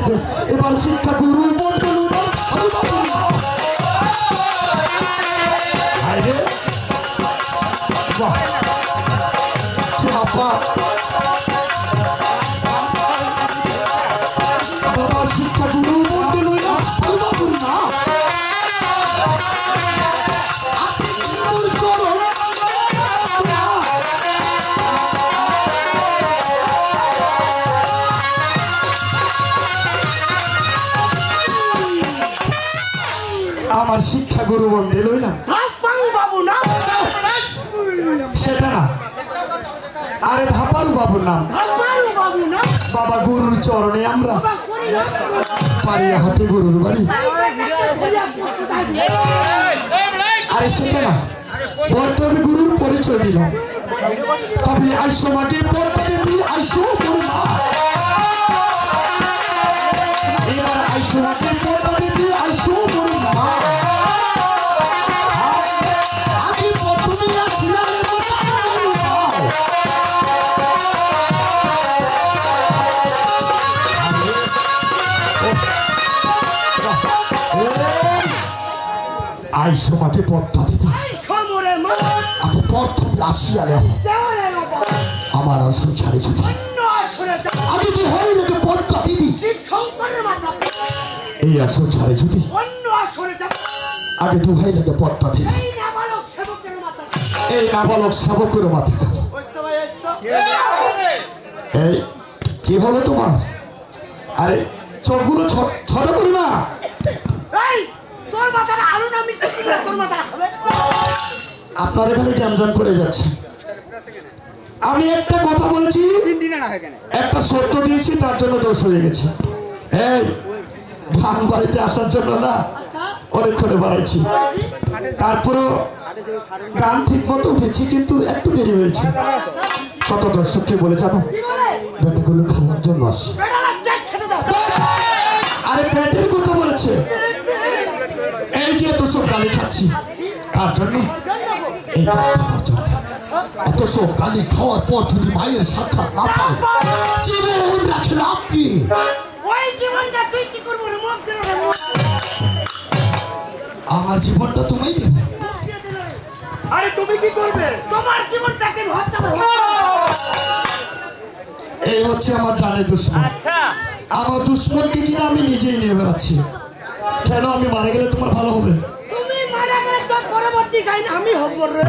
নির্দেশ এবার শিক্ষা গুরু শিক্ষা গুরু আমার শিক্ষা গুরু বন্ধে লইলাম বাবু না সেটা না আরে ধাপালু বাবুর নাম বাবা গুরুর চরণে আমরা পারিয়া হাতে গুরুর বাড়ি আরে সেটা না বলতে আমি গুরুর পরিচয় দিলাম তবে আইসো মাকে পড়তে দিই আইসো এবার আইসো মাকে পড়তে দিই আইসো আইসো মাকে পড়তা দিতে আমি প্রথম আসিয়া নেব আমার আসন ছাড়ে যদি আমি কি হই নাকি পড়তা দিবি এই আসন ছাড়ে যদি আগে দু ভাই নাকি পড়তা দিবি এই নাবালক সেবকের মাথা এই কি হলো তোমার আরে চোখগুলো ছোট করি না আপনার এখানে জ্ঞানজন করে যাচ্ছে আমি একটা কথা বলেছি একটা সত্য দিয়েছি তার জন্য দোষ হয়ে গেছে এই ধান বাড়িতে আসার জন্য না অনেকক্ষণে বাড়াইছি তারপরও গান ঠিক মতো উঠেছি কিন্তু একটু দেরি হয়েছে কত দর্শককে বলে জানো বেটাগুলো খাওয়ার জন্য আসে আরে পেটের কথা বলেছে এই যে এত সব গালি খাচ্ছি তার জন্য এই খাওয়ার জন্য এত সব গালি খাওয়ার পর যদি মায়ের সাক্ষাৎ না পায় জীবন রাখলে আপনি আমার জীবনটা তুমি দেবে আরে তুমি কি করবে তোমার জীবনটাকে এই হচ্ছে আমার জানের দুশ্মন আচ্ছা আমার দুশ্মনকে কিনা আমি নিজেই নিয়ে বেড়াচ্ছি কেন আমি মারা গেলে তোমার ভালো হবে তুমি মারা গেলে তোর পরবর্তী গায়ন আমি হব রে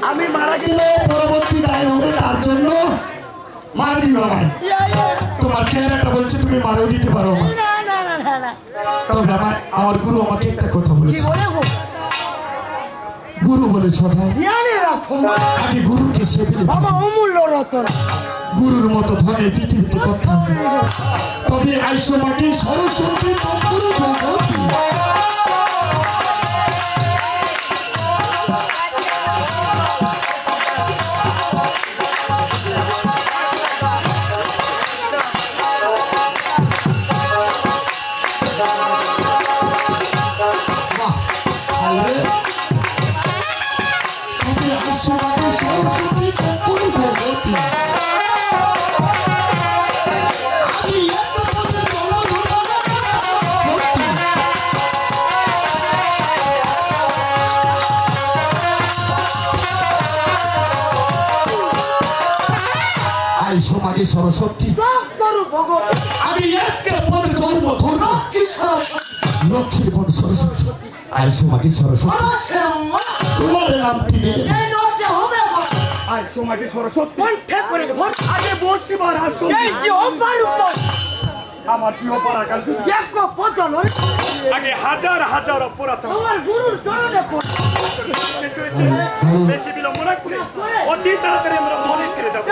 আমি মারা গেলে পরবর্তী গায়ন হবে তার জন্য মার দিও আমায় তোমার চেহারাটা বলছে তুমি মারও দিতে পারো না না না না না তবে আমার গুরু আমাকে একটা কথা বলেছে কি বলে গো গুরু বলে সবাই জানে রাখো আগে গুরুকে সেবিলে বাবা অমূল্য রতন গুরুর মতো ধরে পৃথিবীতে কথা তবে আইসো মাকে সরস্বতী গুরু ভগবতী সমাজে সরস্বতী আমি একটা পদে জন্ম ধরব লক্ষ্মীর বোন সরস্বতী আই সমাজে সরস্বতী তোমার নাম কি আই সমাজে সরস্বতী আগে বসিবার আসন আমার কি অপরাধ এক পদ নয় আগে হাজার হাজার অপরাধ আমার গুরুর চরণে শেষ হয়েছে বেশি বিলম্ব না করে অতি তাড়াতাড়ি আমরা মনে ফিরে যাব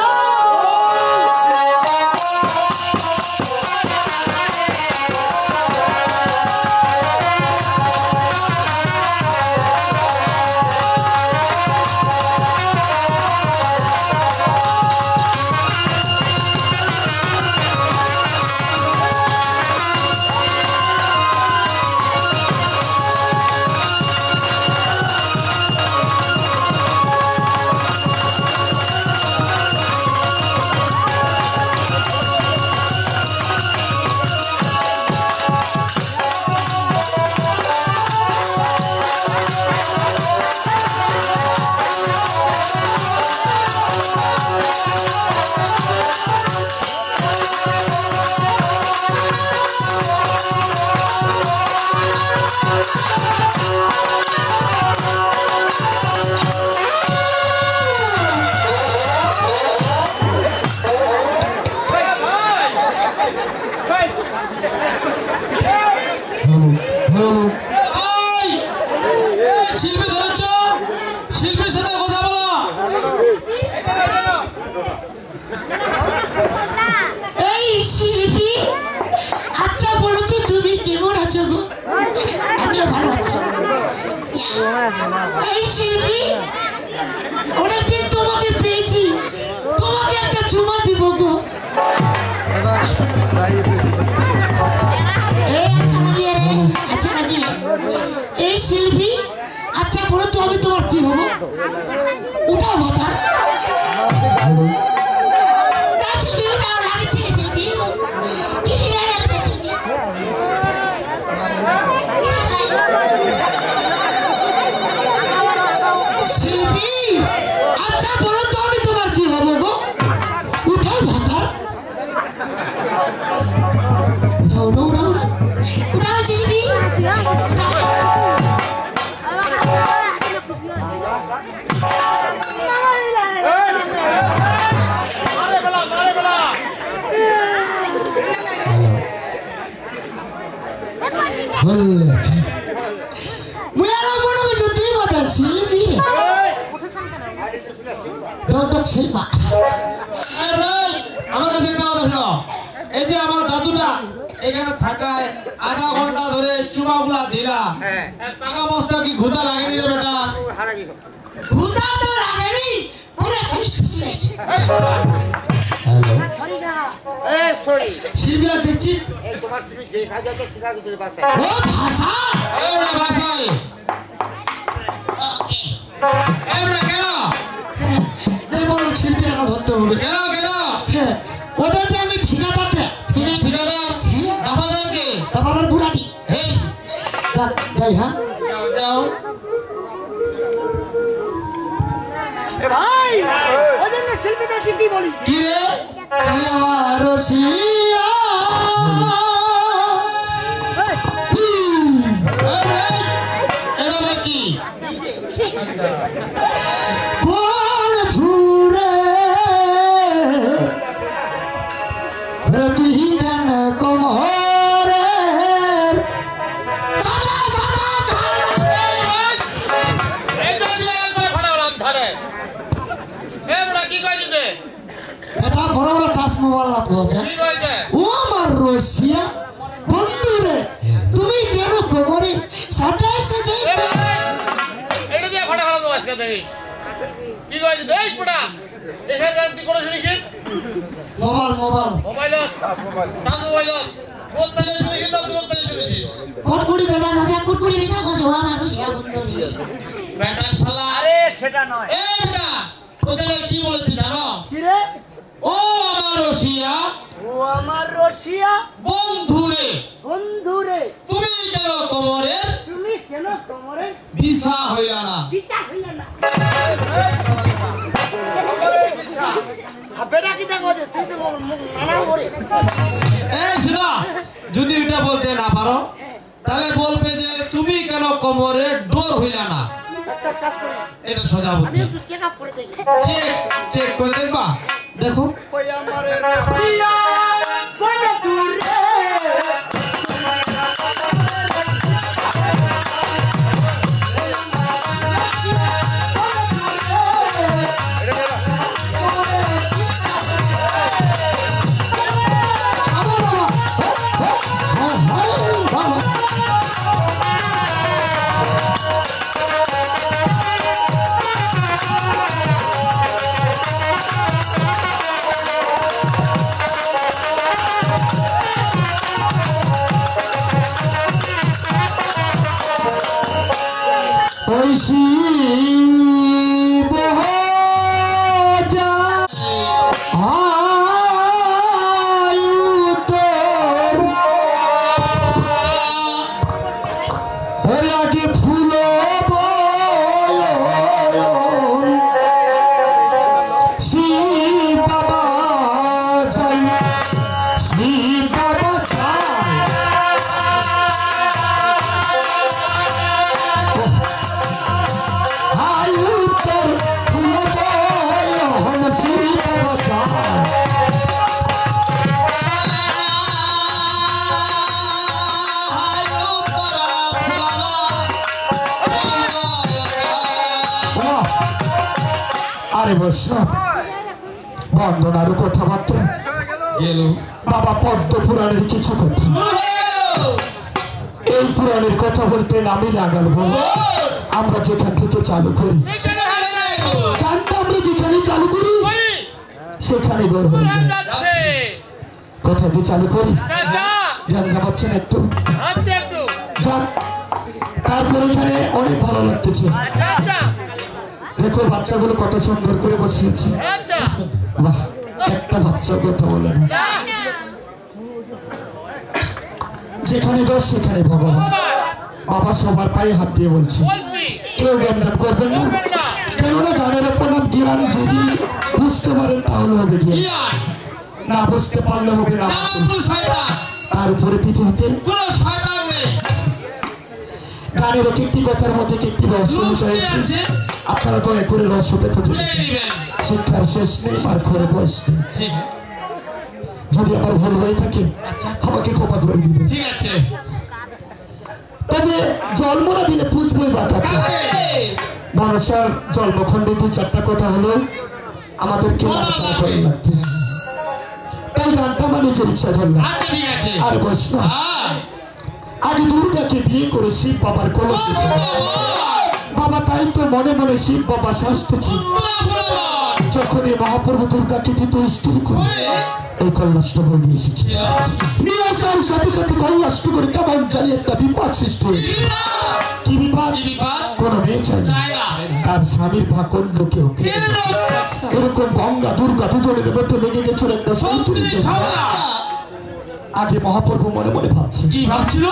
শিল্পী ধরেছ, শিল্পীর সাথে কথা বলো। এই শিল্পী, আচ্ছা বলো তো তুমি কেমন আছো গো? আমিও ভালো আছি। এই শিল্পী, অনেকদিন তোমাকে পেয়েছি, তোমাকে একটা চুমা দিব গো। আচ্ছা লাগিয়ে এই শিল্পী, আচ্ছা বলো তো আমি তোমার কি হবো? উঠাও মাথা। শিল্পী, আচ্ছা বলো তো আমি তোমার কি হবো গো? উঠাও মাথা। উঠাও উঠাও উঠাও শিল্পী, আমার কাছে একটা কথা ছিল, এই যে আমার দাদুটা এখানে থাকায় আধা ঘন্টা ধরে চুমাগুলা দিলা, টাকা মাছটা কি ঘুদা লাগেনি রে বেটা? ঘুদা তো লাগেনি, পুরো শিল্পীরা দেখছি ও ভাষা ভাষায় বলো শিল্পীরা ধরতে হবে। কেন কেন ওদেরকে আমি ঠিকাদারকে তারপর বুড়াটি যাই। হ্যাঁ যাও ভাই, ওই জন্য শিল্পীদের কি বলি? কি রে আমার রসিয়া এটা কি বন্ধুরে তুমি কেন কোমরে সাথে সাথে এটা দিয়ে ফাটা ফাটা আজকে দেখিস কি কইছে দেখ পুরা দেখে জানতি করে শুনিস মোবাইল মোবাইল মোবাইলত টাচ মোবাইলত বলতে শুনিস না দূরতে শুনিস কোটকুড়ি বেজা আছে কোটকুড়ি বেজা কো জোয়া মানুষিয়া বন্ধুরে বেটা শালা আরে সেটা নয়। এইটা ওদের কি বলছিস জানো কি রে? ও আমার রসিয়া, ও আমার রসিয়া বন্ধুরে বন্ধুরে তুমি কেন কোমরে তুমি কেন কোমরে বিছা হইয়া না? বিচা হইয়া না? বেটা কি দেখো যে তুই তো মানা করে এই শোনো, যদি এটা বলতে না পারো তাহলে বলবে যে তুমি কেন কোমরে ডোর হইলা না। একটা কাজ করি, এটা সোজা আমি বুদ্ধি। একটু চেক আপ করে দেখি। চেক করে দেখবা। দেখো ওই আমার রসিয়া বন্ধুরে আরে বৈষ্ণব বন্দনার কথাবার্তা গেল বাবা পদ্ম পুরাণের কিছু কথা এই পুরাণের কথা বলতে আমি লাগাল বলবো আমরা যেখান থেকে চালু করি গানটা আমরা যেখানে চালু করি সেখানে গর্ব হয়ে যায়। কোথা দিয়ে চালু করি গান যাচ্ছেন একটু যাক তারপরে এখানে অনেক ভালো লাগতেছে দেখো বাচ্চাগুলো কত সুন্দর করে বসিয়েছে বাহ একটা বাচ্চার কথা বলে না যেখানে দোষ সেখানে ভগবান বাবা সবার পায়ে হাত দিয়ে বলছি কেউ জ্ঞান করবেন না কেননা গানের ওপর নাম জ্ঞান যদি বুঝতে পারেন তাহলে হবে জ্ঞান না বুঝতে পারলে হবে না তার উপরে পৃথিবীতে গানের একটি কথার মধ্যে একটি রহস্য হয়েছে আপনারা দয়া করে রহস্য পেতে শিক্ষার শেষ নেই আর করে বয়স নেই যদি আমার ভুল হয়ে থাকে আমাকে ক্ষমা করে দিবে তবে জন্ম না দিলে পুষবই বাতাকে মানুষের জন্মখণ্ডে 2-4টা কথা হলো আমাদেরকে আলোচনা করে লাগবে তাই গানটা আমার নিজের ইচ্ছা ধরলাম আর বৈষ্ণব আগে দুর্গাকে বিয়ে করে শিব বাবার কলস বাবা তাই তো মনে মনে শিব বাবা শাস্তেছি যখন এই মহাপ্রভু দুর্গাকে দিতে স্ত্রী করে এই কল্যাণটা বলে এসেছে নিয়ে আসার সাথে সাথে কল্যাণটা করে কেমন জানি একটা বিপদ সৃষ্টি হয়েছে কি বিপদ কোন মেয়ে চাই তার স্বামীর ভাকন্ড কেউ এরকম গঙ্গা দুর্গা দুজনের মধ্যে লেগে গেছিল একটা সৌন্দর্য আগে মহাপ্রভু মনে মনে ভাবছে কি ভাবছিল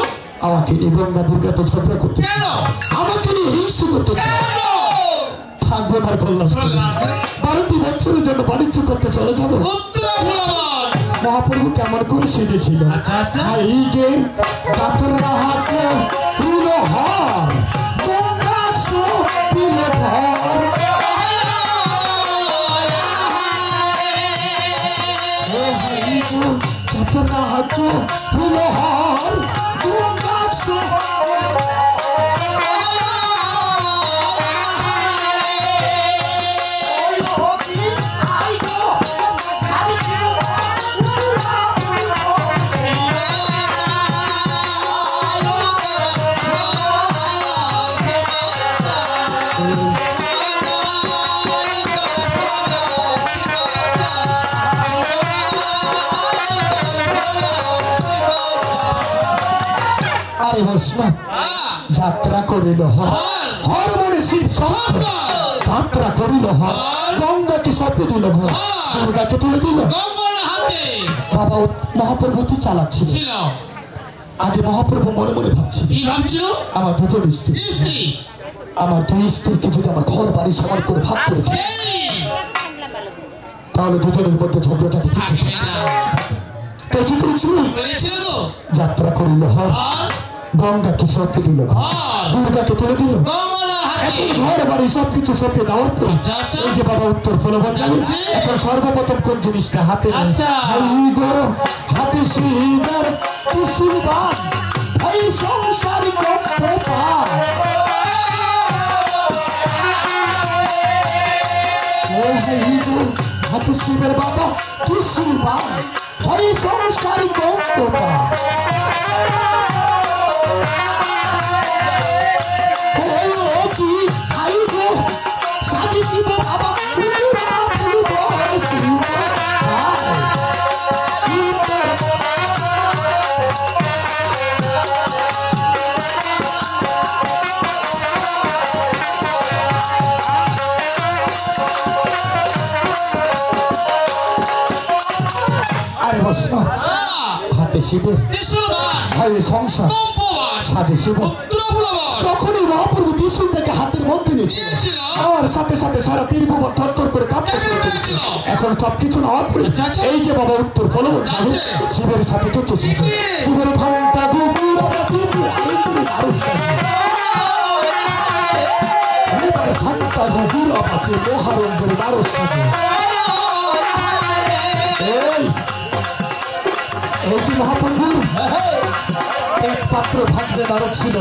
আমাকে নিয়ে গঙ্গা দুর্গা তো ঝগড়া করতে আমাকে নিয়ে হিংসা করতে থাকবো আমার কল্যাণ 12টি বছরের জন্য বাণিজ্য করতে চলে যাবো মহাপ্রভু কেমন করে সেজেছিল এই গে যাত্রা হাতে পুরো হার যাত্রা হাতে পুরো হার যাত্রা করিল হর মনে শিব যাত্রা করিল হর গঙ্গাকে সপে দিল ঘর দুর্গাকে তুলে দিল বাবা মহাপ্রভু চালাক ছিল আগে মহাপ্রভু মনে মনে ভাবছিল আমার দুজন স্ত্রী আমার 2 স্ত্রীকে যদি আমার ঘর বাড়ি সমান করে ভাগ করে দিই তাহলে দুজনের মধ্যে ঝগড়াটা কিছু তাই কি করেছিল যাত্রা করিল হর গঙ্গাকে সপে দিল দুর্গাকে তুলে দিল এখন ঘর বাড়ি সবকিছু সপে দেওয়ার পর এই যে বাবা উত্তর ফলবান যাবে এখন সর্বপ্রথম কোন জিনিসটা হাতে হাতে শিবের কুসুরবান এই সংসার হাতে শিবের বাবা কুসুরবান এই সংসার হাতে শিবের সংসার সাজে শিব যখনই মহাপ্রভু ত্রিশূলটাকে হাতের মধ্যে নিয়েছিল আমার সাথে সাথে সারা তীর্ভুবন থরথর করে কাঁপতে শুরু করেছিল এখন সবকিছু নেওয়ার পরে এই যে বাবা উত্তর ফলবন যাবে শিবের সাথে কে কে শিবের ঘন্টা মহাপ্রভু এক পাত্র ভাগ্যে নারদ ছিল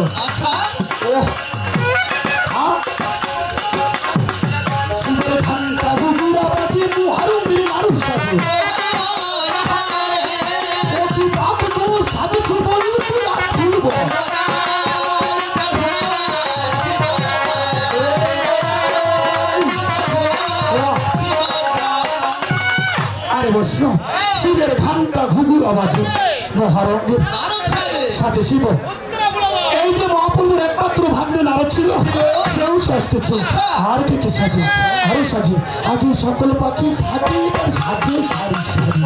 শিবের ঘন্টা মুহারু মেরে মানুষ সাজে অতি বাপ তো সাজেছি বলু তুই আর খুলব আরে বসো শিবের ঘন্টা ঘুঘুর আওয়াজে মহারঙ্গের সাজে শিব এই যে মহাপ্রভুর একমাত্র ভাগ্নে নারদ ছিল সেও সাজতেছে আর কে কে সাজে আরো সাজে আগে সকল পাখি সাজে সাজে সারি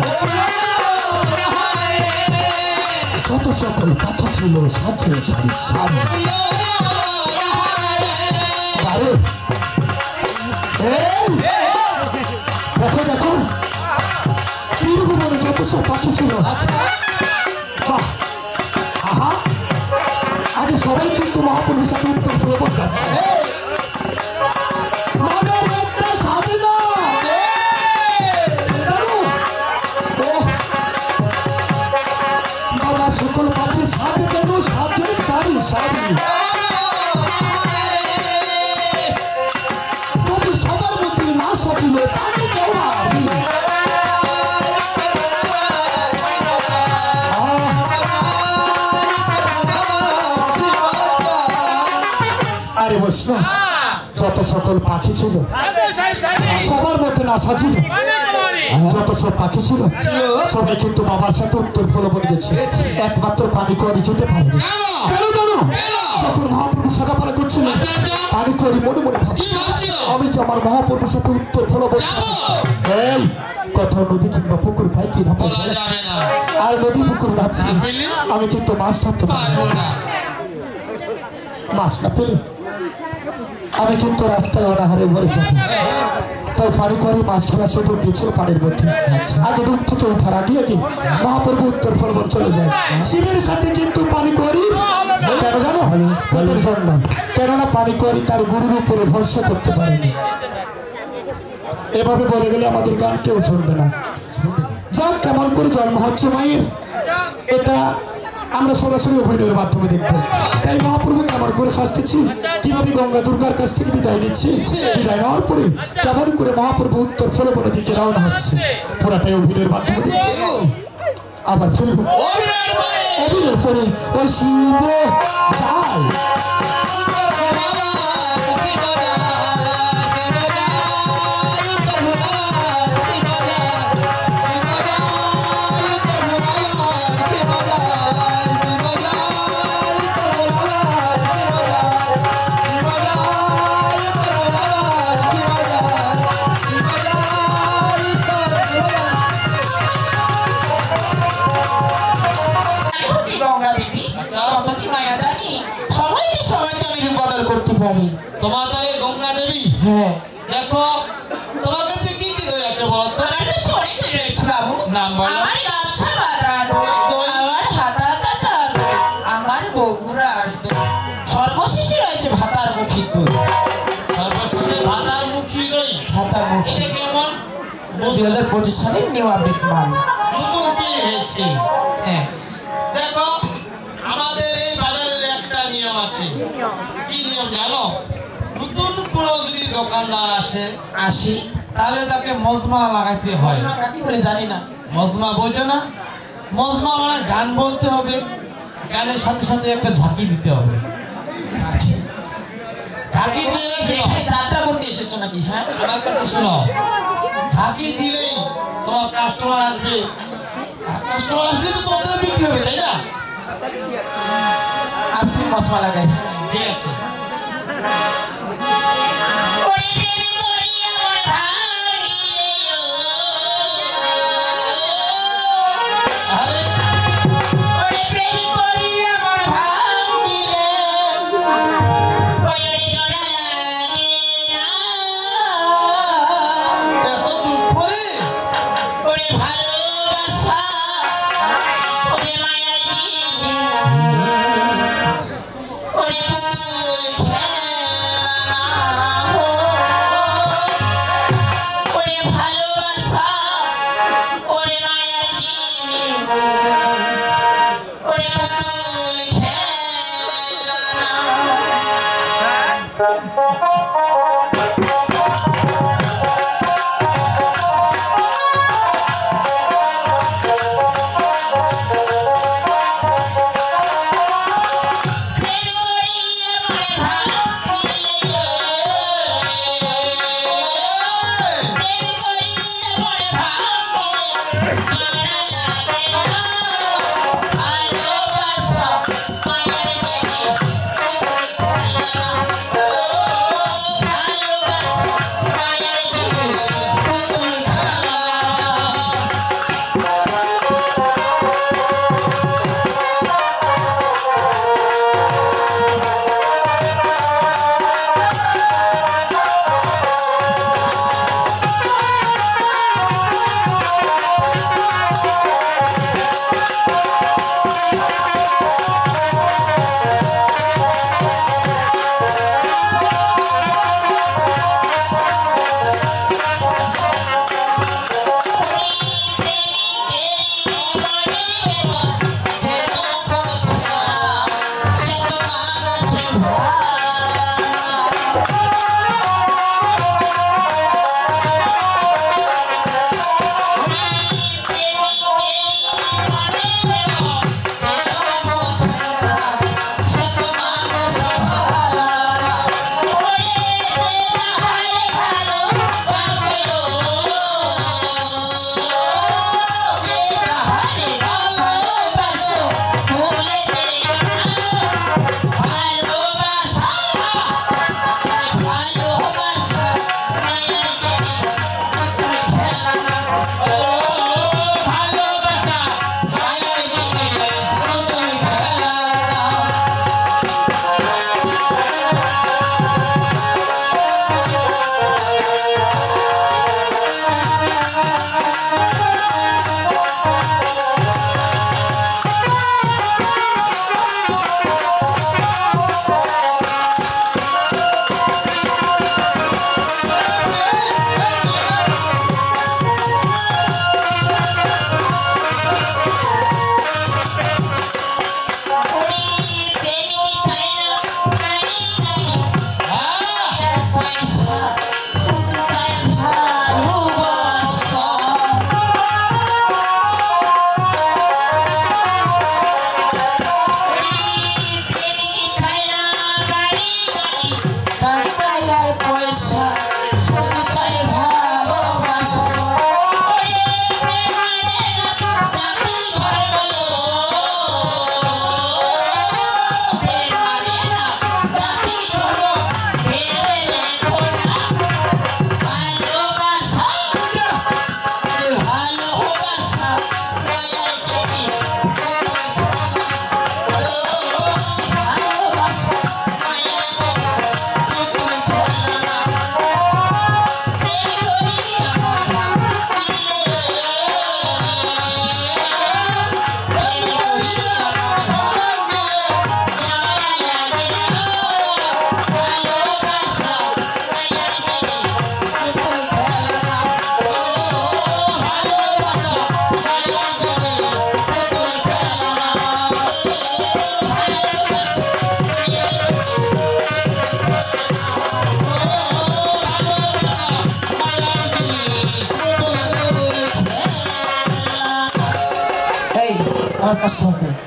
কত সকল কথা ছিল সাজে সারি সারি আরে দেখো দেখো বীরভূমে যত সব পাখি ছিল বাহ আহা আগে সবাই কিন্তু মহাপুরুষ সাথে উত্তর প্রবল যাচ্ছে বাবা সকল পাখি সাথে কেন সাথে সারি সারি তুমি সবার মধ্যে না সাজিল পানি দেওয়া আরে বসনা যত সকল পাখি ছিল সবার মধ্যে না সাজিল যত সব পাখি ছিল সবাই কিন্তু বাবার সাথে উত্তর ফলবন গেছে একমাত্র পানি করে যেতে পারেনি কেন জানো যখন মহাপ্রভু সাজা পালা করছিল পানি করে মনে মনে ভাবি আমি যে আমার মহাপ্রভুর সাথে উত্তর ফলবন এই কোথাও নদী কিংবা পুকুর পাই কি না আর নদী পুকুর ভাবছি আমি কিন্তু মাছ ধরতে পারবো না মাছ না পেলে আমি কিন্তু রাস্তায় অনাহারে মরে যাবো তাই পানি করে মাছ ধরা শুধু দিয়েছিল পানির মধ্যে আগে ডুব থেকে উঠার আগে আগে মহাপ্রভু উত্তর ফলবন চলে যায় শিবের সাথে কিন্তু পানি করি কেন জানো পেটের জন্য কেননা পানি করি তার গুরুর উপরে ভরসা করতে পারেনি এভাবে বলে গেলে আমাদের গান কেউ শুনবে না যাক কেমন করে জন্ম হচ্ছে মায়ের এটা আমরা সরাসরি অভিনয়ের মাধ্যমে দেখবো তাই মহাপ্রভু কেমন করে শাস্তেছি কিভাবে গঙ্গা দুর্গার কাছ থেকে বিদায় নিচ্ছি বিদায় নেওয়ার পরে কেমন করে মহাপ্রভু উত্তর ফলবনের দিকে রওনা হচ্ছে পুরাটাই অভিনয়ের মাধ্যমে দেখবো আবার ফিরবো অভিনয়ের পরে ওই শিব যায় তোমাদের গঙ্গা দেবী হ্যাঁ দেখো তোমার কাছে কি কি হয়ে আছে বলো তো আমার কাছে অনেক রয়েছে বাবু নাম বলো আমার গাছা বাঁধানো আমার হাতা কাটা আমার বগুড়ার সর্বশেষে রয়েছে ভাতার মুখী দই সর্বশেষে ভাতার মুখী দই ভাতার মুখী এটা কেমন 2025 সালের নিউ আপডেট মাল নতুন পেয়ে গেছি হ্যাঁ দেখো আমাদের এই বাজারের একটা নিয়ম আছে কি নিয়ম জানো নতুন কোনো যদি দোকানদার আসি তাহলে তাকে মজমা লাগাইতে হয় কাকি বলে জানি না মজমা বোঝো না মজমা মানে গান বলতে হবে গানের সাথে সাথে একটা ঝাঁকি দিতে হবে ঝাঁকি দিলে এখানে যাত্রা করতে এসেছো নাকি হ্যাঁ আমার কাছে শোনো ঝাঁকি দিলেই তোমার কাস্টমার আসবে কাস্টমার আসলে তো তোমাদের বিক্রি হবে তাই না আসবি মশলা লাগাই ঠিক আছে আরে এত দুঃখ রে ভালোবাসা আমার কাস্টমার